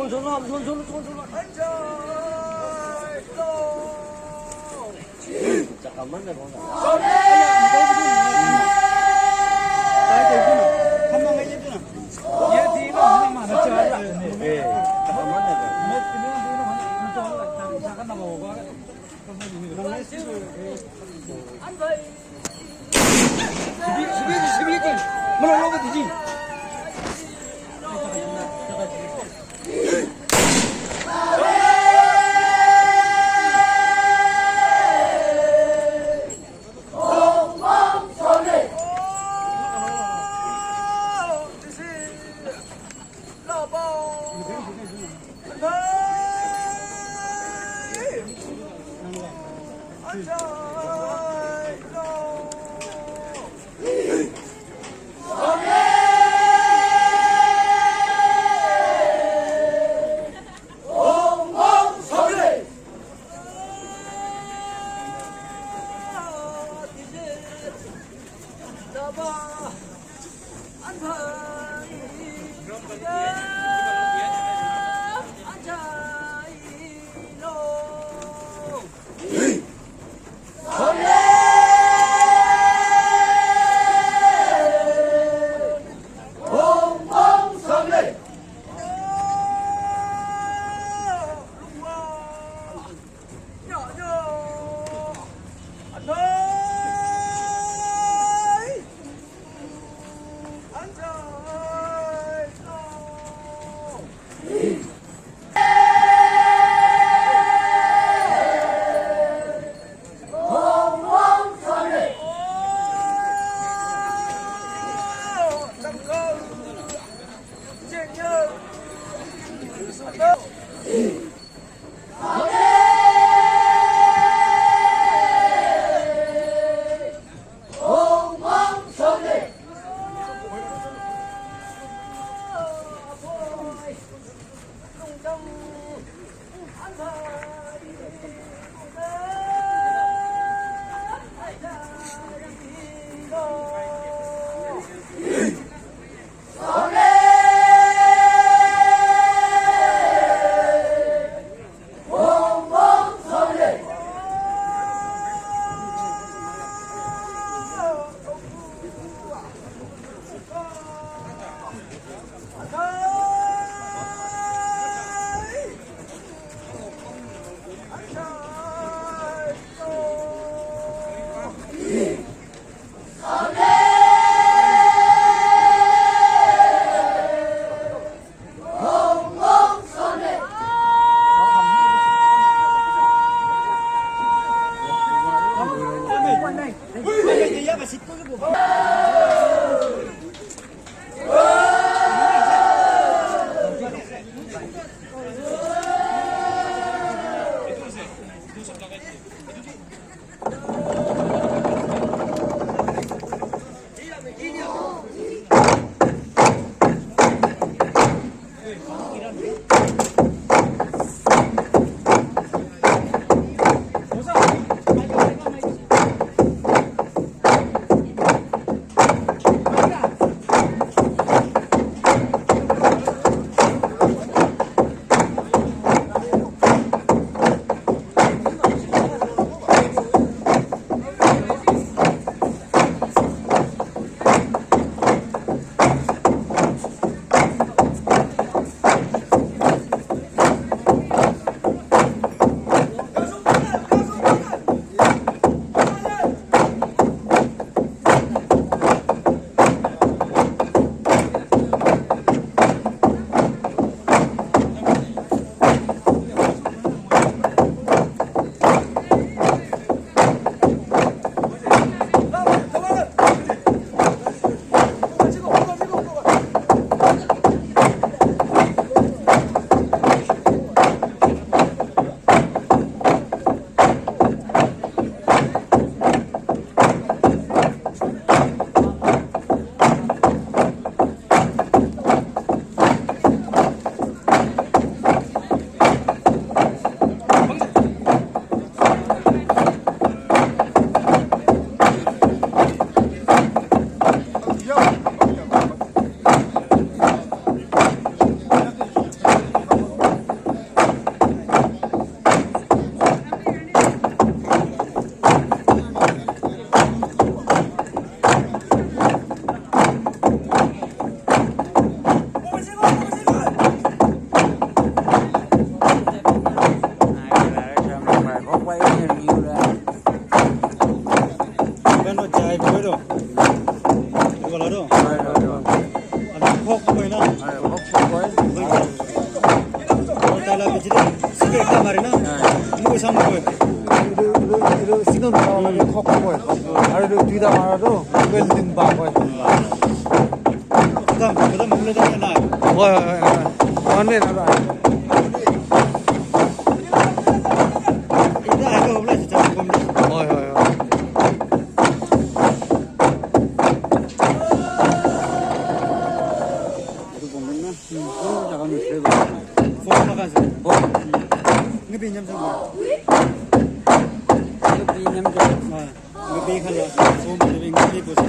손. 앉아. 잠깐만 내보자. 한번 해주나? 얘 뒤로 그냥 많았지 말라. 예. 잠깐만 내봐. 잠깐 나가고. 십이기 뭐라 올라오면 되지. balaro. Ai rồi. Ada khok ko na. Ai hop coi. Tala bichi sike ekta mare na. Mu sam ko. 이거 시동 나오면 콕 보여. 아래로 뒤다 말아도 웰딩 봐 보여. Kadam mule da na. 원래 나도 Ida ai ko bla cha ko ni. Itu pun na. Oh jangan mesti. Phone ma ka se. Oh. Ngi nyam sa. Itu pinjam je. Ha. Ngi khala. Phone ma ngi bo sa.